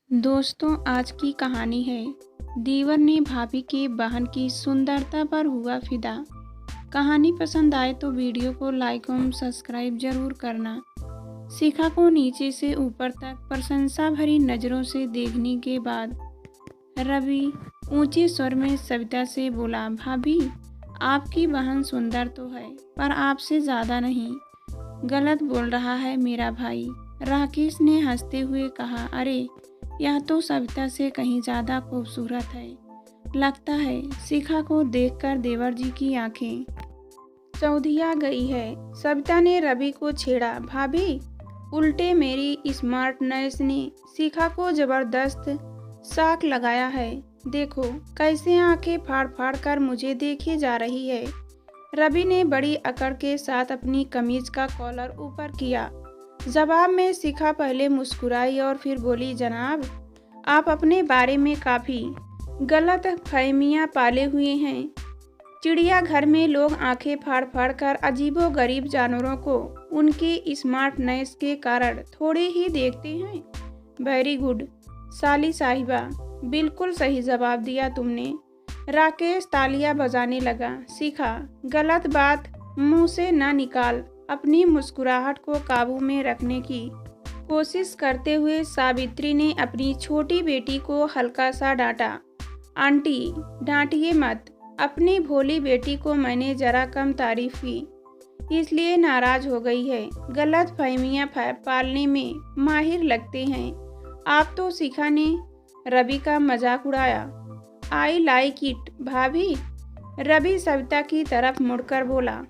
दोस्तों, आज की कहानी है दीवर ने भाभी की बहन की सुंदरता पर हुआ फिदा। कहानी पसंद आए तो वीडियो को लाइक और सब्सक्राइब जरूर करना। शिखा को नीचे से ऊपर तक प्रशंसा भरी नज़रों से देखने के बाद रवि ऊंचे स्वर में सविता से बोला, भाभी, आपकी बहन सुंदर तो है पर आपसे ज़्यादा नहीं। गलत बोल रहा है मेरा भाई। राकेश ने हंसते हुए कहा, अरे यह तो सविता से कहीं ज़्यादा खूबसूरत है। लगता है शिखा को देखकर देवर जी की आंखें चौधिया गई है। सविता ने रवि को छेड़ा, भाभी, उल्टे मेरी स्मार्टनेस ने शिखा को जबरदस्त शाक लगाया है। देखो कैसे आंखें फाड़ फाड़ कर मुझे देखी जा रही है। रवि ने बड़ी अकड़ के साथ अपनी कमीज का कॉलर ऊपर किया। जवाब में शिखा पहले मुस्कुराई और फिर बोली, जनाब, आप अपने बारे में काफ़ी गलत फहमियाँ पाले हुए हैं। चिड़ियाघर में लोग आंखें फाड़ फाड़ कर अजीबो गरीब जानवरों को उनके स्मार्टनेस के कारण थोड़े ही देखते हैं। वेरी गुड साली साहिबा, बिल्कुल सही जवाब दिया तुमने। राकेश तालियां बजाने लगा। शिखा, गलत बात मुंह से ना निकाल। अपनी मुस्कुराहट को काबू में रखने की कोशिश करते हुए सावित्री ने अपनी छोटी बेटी को हल्का सा डांटा। आंटी, डांटिए मत। अपनी भोली बेटी को मैंने जरा कम तारीफ की इसलिए नाराज हो गई है। गलत फहमियाँ पालने में माहिर लगते हैं आप तो। शिखा ने रवि का मजाक उड़ाया। आई लाइक इट भाभी। रवि सविता की तरफ मुड़कर बोला,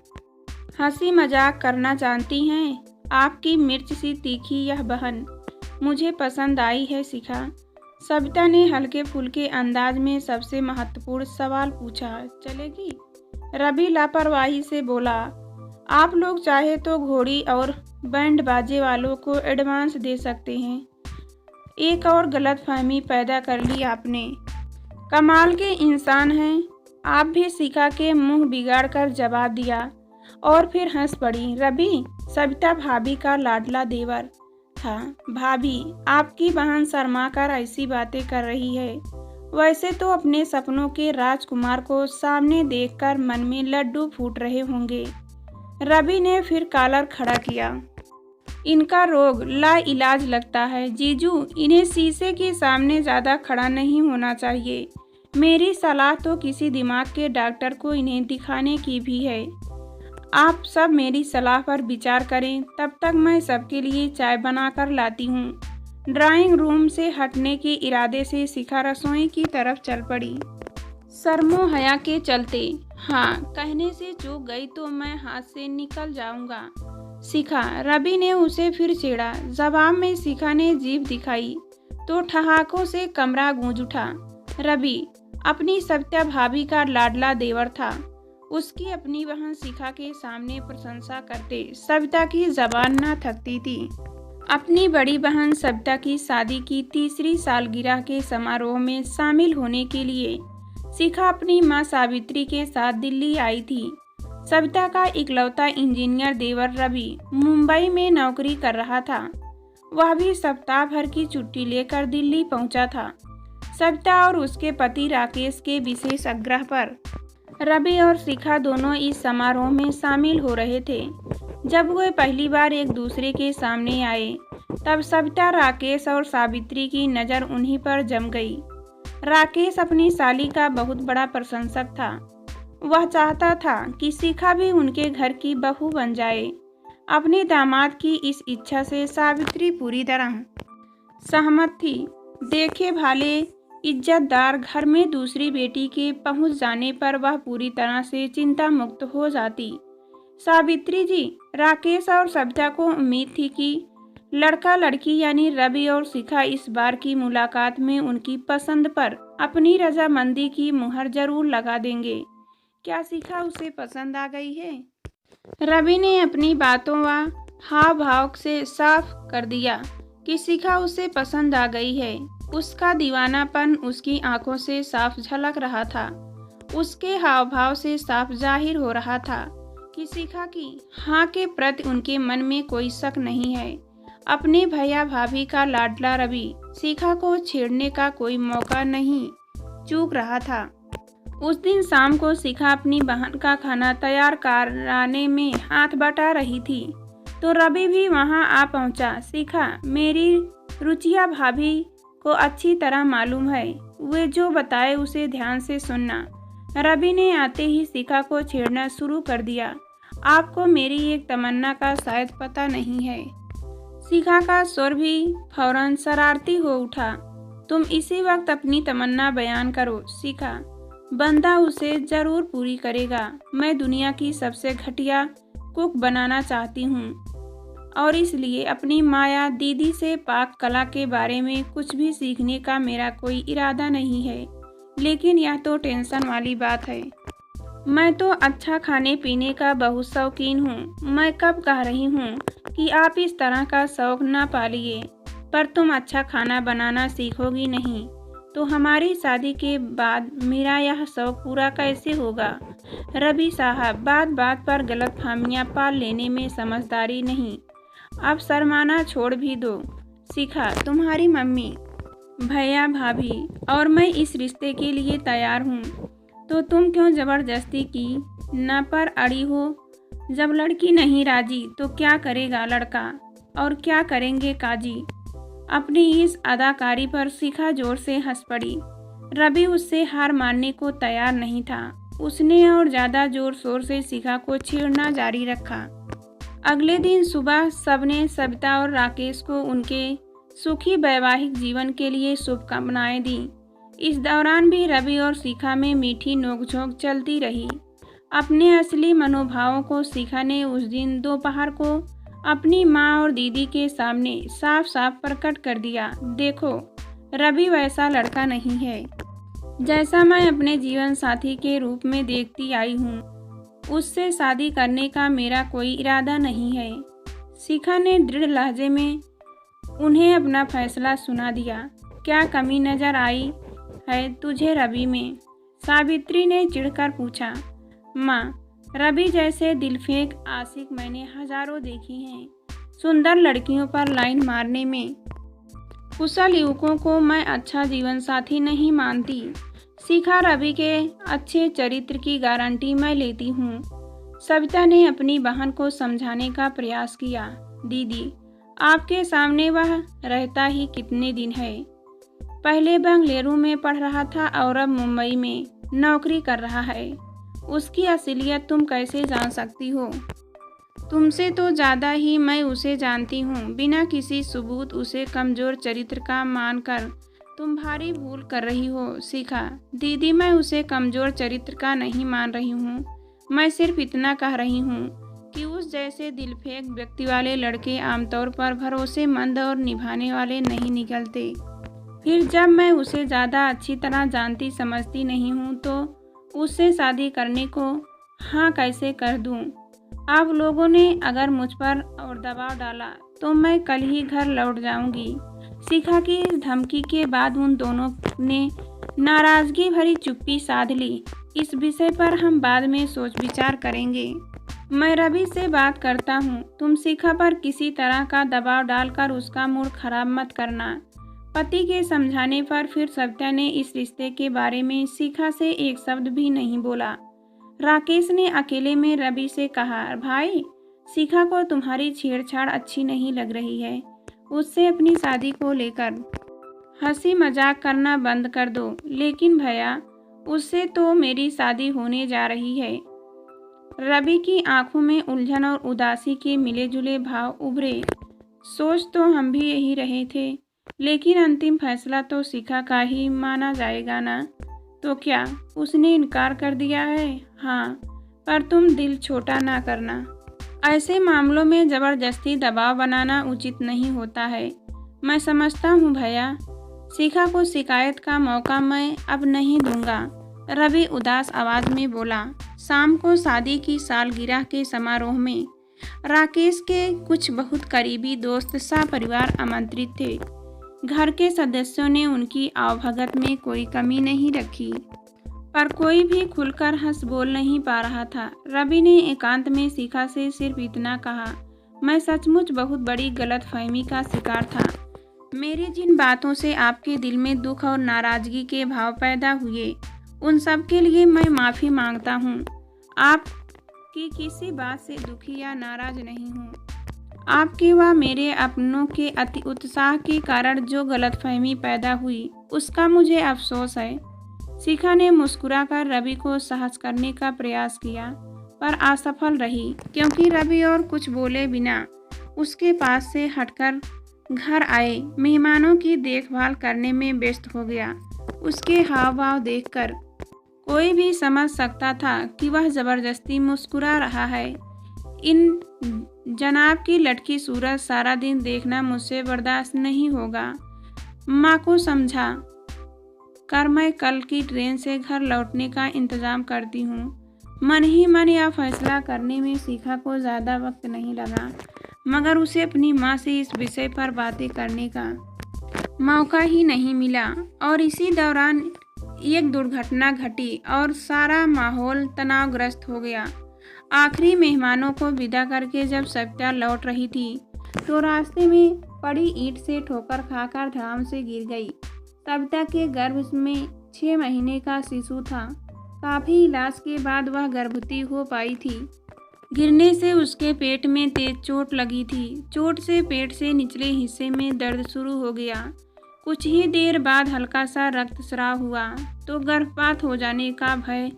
हंसी मजाक करना जानती हैं। आपकी मिर्च सी तीखी यह बहन मुझे पसंद आई है शिखा। सविता ने हल्के फुल्के अंदाज में सबसे महत्वपूर्ण सवाल पूछा, चलेगी? रवि लापरवाही से बोला, आप लोग चाहे तो घोड़ी और बैंड बाजे वालों को एडवांस दे सकते हैं। एक और गलतफहमी पैदा कर ली आपने। कमाल के इंसान हैं आप भी। शिखा के मुंह बिगाड़ कर जवाब दिया और फिर हंस पड़ी। रवि सविता भाभी का लाडला देवर था। भाभी, आपकी बहन शर्मा कर ऐसी बातें कर रही है। वैसे तो अपने सपनों के राजकुमार को सामने देखकर मन में लड्डू फूट रहे होंगे। रवि ने फिर कॉलर खड़ा किया। इनका रोग लाइलाज लगता है जीजू। इन्हें शीशे के सामने ज़्यादा खड़ा नहीं होना चाहिए। मेरी सलाह तो किसी दिमाग के डॉक्टर को इन्हें दिखाने की भी है। आप सब मेरी सलाह पर विचार करें, तब तक मैं सबके लिए चाय बनाकर लाती हूँ। ड्राइंग रूम से हटने के इरादे से शिखा रसोई की तरफ चल पड़ी। शर्मो हया के चलते हाँ कहने से चूक गई तो मैं हाथ से निकल जाऊंगा। शिखा, रवि ने उसे फिर छेड़ा। जवाब में शिखा ने जीभ दिखाई तो ठहाकों से कमरा गूंज उठा। रवि अपनी सविता भाभी का लाडला देवर था। उसकी अपनी बहन शिखा के सामने प्रशंसा करते सविता की जबान न थकती थी। अपनी बड़ी बहन सविता की शादी की तीसरी सालगिरह के समारोह में शामिल होने के लिए शिखा अपनी मां सावित्री के साथ दिल्ली आई थी। सविता का इकलौता इंजीनियर देवर रवि मुंबई में नौकरी कर रहा था। वह भी सप्ताह भर की छुट्टी लेकर दिल्ली पहुंचा था। सविता और उसके पति राकेश के विशेष आग्रह पर रवि और शिखा दोनों इस समारोह में शामिल हो रहे थे। जब वे पहली बार एक दूसरे के सामने आए तब सविता, राकेश और सावित्री की नज़र उन्हीं पर जम गई। राकेश अपनी साली का बहुत बड़ा प्रशंसक था। वह चाहता था कि शिखा भी उनके घर की बहू बन जाए। अपने दामाद की इस इच्छा से सावित्री पूरी तरह सहमत थी। देखे भाले इज्जतदार घर में दूसरी बेटी के पहुंच जाने पर वह पूरी तरह से चिंता मुक्त हो जाती। सावित्री जी, राकेश और सविता को उम्मीद थी कि लड़का लड़की यानी रवि और शिखा इस बार की मुलाकात में उनकी पसंद पर अपनी रजामंदी की मुहर जरूर लगा देंगे। क्या शिखा उसे पसंद आ गई है? रवि ने अपनी बातों व हाव भाव से साफ कर दिया कि शिखा उसे पसंद आ गई है। उसका दीवानापन उसकी आंखों से साफ झलक रहा था। उसके हाव भाव से साफ जाहिर हो रहा था कि शिखा की हाँ के प्रति उनके मन में कोई शक नहीं है। अपने भैया भाभी का लाडला रवि शिखा को छेड़ने का कोई मौका नहीं चूक रहा था। उस दिन शाम को शिखा अपनी बहन का खाना तैयार कराने में हाथ बटा रही थी तो रवि भी वहां आ पहुंचा। शिखा, मेरी रुचिया भाभी को अच्छी तरह मालूम है, वे जो बताए उसे ध्यान से सुनना। रवि ने आते ही शिखा को छेड़ना शुरू कर दिया। आपको मेरी एक तमन्ना का शायद पता नहीं है। शिखा का स्वर भी फौरन शरारती हो उठा। तुम इसी वक्त अपनी तमन्ना बयान करो शिखा, बंदा उसे जरूर पूरी करेगा। मैं दुनिया की सबसे घटिया कुक बनाना चाहती हूँ और इसलिए अपनी माया दीदी से पाक कला के बारे में कुछ भी सीखने का मेरा कोई इरादा नहीं है। लेकिन यह तो टेंशन वाली बात है। मैं तो अच्छा खाने पीने का बहुत शौकीन हूँ। मैं कब कह रही हूँ कि आप इस तरह का शौक ना पालिए, पर तुम अच्छा खाना बनाना सीखोगी नहीं तो हमारी शादी के बाद मेरा यह शौक पूरा कैसे होगा। रवि साहब, बात बात पर गलतफहमियां पाल लेने में समझदारी नहीं। अब शर्माना छोड़ भी दो। शिखा, तुम्हारी मम्मी, भैया भाभी और मैं इस रिश्ते के लिए तैयार हूँ, तो तुम क्यों ज़बरदस्ती की न पर अड़ी हो। जब लड़की नहीं राजी तो क्या करेगा लड़का और क्या करेंगे काजी। अपनी इस अदाकारी पर शिखा जोर से हंस पड़ी। रवि उससे हार मानने को तैयार नहीं था। उसने और ज़्यादा जोर शोर से शिखा को छेड़ना जारी रखा। अगले दिन सुबह सबने सविता और राकेश को उनके सुखी वैवाहिक जीवन के लिए शुभकामनाएं दी। इस दौरान भी रवि और शिखा में मीठी नोकझोंक चलती रही। अपने असली मनोभावों को शिखा ने उस दिन दोपहर को अपनी माँ और दीदी के सामने साफ साफ प्रकट कर दिया। देखो, रवि वैसा लड़का नहीं है जैसा मैं अपने जीवन साथी के रूप में देखती आई हूँ। उससे शादी करने का मेरा कोई इरादा नहीं है। शिखा ने दृढ़ लहजे में उन्हें अपना फैसला सुना दिया। क्या कमी नजर आई है तुझे रवि में? सावित्री ने चिढ़कर पूछा। माँ, रवि जैसे दिलफेंक आशिक मैंने हजारों देखी हैं। सुंदर लड़कियों पर लाइन मारने में कुशल युवकों को मैं अच्छा जीवन साथी नहीं मानती। शिखा, रवि के अच्छे चरित्र की गारंटी मैं लेती हूँ। सविता ने अपनी बहन को समझाने का प्रयास किया। दीदी, आपके सामने वह रहता ही कितने दिन है। पहले बेंगलुरु में पढ़ रहा था और अब मुंबई में नौकरी कर रहा है। उसकी असलियत तुम कैसे जान सकती हो? तुमसे तो ज़्यादा ही मैं उसे जानती हूँ। बिना किसी सबूत उसे कमज़ोर चरित्र का मानकर तुम भारी भूल कर रही हो शिखा। दीदी, मैं उसे कमज़ोर चरित्र का नहीं मान रही हूँ। मैं सिर्फ इतना कह रही हूँ कि उस जैसे दिलफेंक व्यक्ति वाले लड़के आमतौर पर भरोसेमंद और निभाने वाले नहीं निकलते। फिर जब मैं उसे ज़्यादा अच्छी तरह जानती समझती नहीं हूँ तो उससे शादी करने को हाँ कैसे कर दूँ? आप लोगों ने अगर मुझ पर और दबाव डाला तो मैं कल ही घर लौट जाऊंगी। शिखा की इस धमकी के बाद उन दोनों ने नाराजगी भरी चुप्पी साध ली। इस विषय पर हम बाद में सोच विचार करेंगे। मैं रवि से बात करता हूँ। तुम शिखा पर किसी तरह का दबाव डालकर उसका मूड खराब मत करना। पति के समझाने पर फिर सविता ने इस रिश्ते के बारे में शिखा से एक शब्द भी नहीं बोला। राकेश ने अकेले में रवि से कहा, भाई, शिखा को तुम्हारी छेड़छाड़ अच्छी नहीं लग रही है। उससे अपनी शादी को लेकर हंसी मजाक करना बंद कर दो। लेकिन भैया, उससे तो मेरी शादी होने जा रही है। रवि की आंखों में उलझन और उदासी के मिले जुले भाव उभरे। सोच तो हम भी यही रहे थे, लेकिन अंतिम फैसला तो शिखा का ही माना जाएगा ना। तो क्या उसने इनकार कर दिया है? हाँ, पर तुम दिल छोटा ना करना। ऐसे मामलों में ज़बरदस्ती दबाव बनाना उचित नहीं होता है। मैं समझता हूँ भैया। शिखा को शिकायत का मौका मैं अब नहीं दूंगा, रवि उदास आवाज़ में बोला। शाम को शादी की सालगिरह के समारोह में राकेश के कुछ बहुत करीबी दोस्त सपरिवार आमंत्रित थे। घर के सदस्यों ने उनकी आवभगत में कोई कमी नहीं रखी, पर कोई भी खुलकर हंस बोल नहीं पा रहा था। रवि ने एकांत में शिखा से सिर्फ इतना कहा, मैं सचमुच बहुत बड़ी गलतफहमी का शिकार था। मेरी जिन बातों से आपके दिल में दुख और नाराज़गी के भाव पैदा हुए, उन सब के लिए मैं माफ़ी मांगता हूँ। आपकी किसी बात से दुखी या नाराज़ नहीं हूँ। आपके व मेरे अपनों के अति उत्साह के कारण जो गलतफहमी पैदा हुई, उसका मुझे अफसोस है। शिखा ने मुस्कुराकर रवि को सहज करने का प्रयास किया, पर असफल रही, क्योंकि रवि और कुछ बोले बिना उसके पास से हटकर घर आए मेहमानों की देखभाल करने में व्यस्त हो गया। उसके हाव भाव देखकर कोई भी समझ सकता था कि वह जबरदस्ती मुस्कुरा रहा है। इन जनाब की लटकी सूरत सारा दिन देखना मुझसे बर्दाश्त नहीं होगा। माँ को समझा कर मैं कल की ट्रेन से घर लौटने का इंतज़ाम करती हूँ। मन ही मन यह फैसला करने में शिखा को ज़्यादा वक्त नहीं लगा, मगर उसे अपनी माँ से इस विषय पर बातें करने का मौका ही नहीं मिला। और इसी दौरान एक दुर्घटना घटी और सारा माहौल तनावग्रस्त हो गया। आखिरी मेहमानों को विदा करके जब सविता लौट रही थी, तो रास्ते में पड़ी ईंट से ठोकर खाकर धड़ाम से गिर गई। सविता के गर्भ में 6 महीने का शिशु था। काफ़ी इलाज के बाद वह गर्भवती हो पाई थी। गिरने से उसके पेट में तेज चोट लगी थी। चोट से पेट से निचले हिस्से में दर्द शुरू हो गया। कुछ ही देर बाद हल्का सा रक्तस्राव हुआ तो गर्भपात हो जाने का भय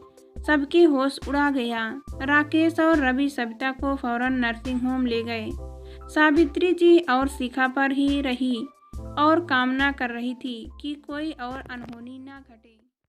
सबके होश उड़ा गया। राकेश और रवि सविता को फौरन नर्सिंग होम ले गए। सावित्री जी और शिखा पर ही रही और कामना कर रही थी कि कोई और अनहोनी ना घटे।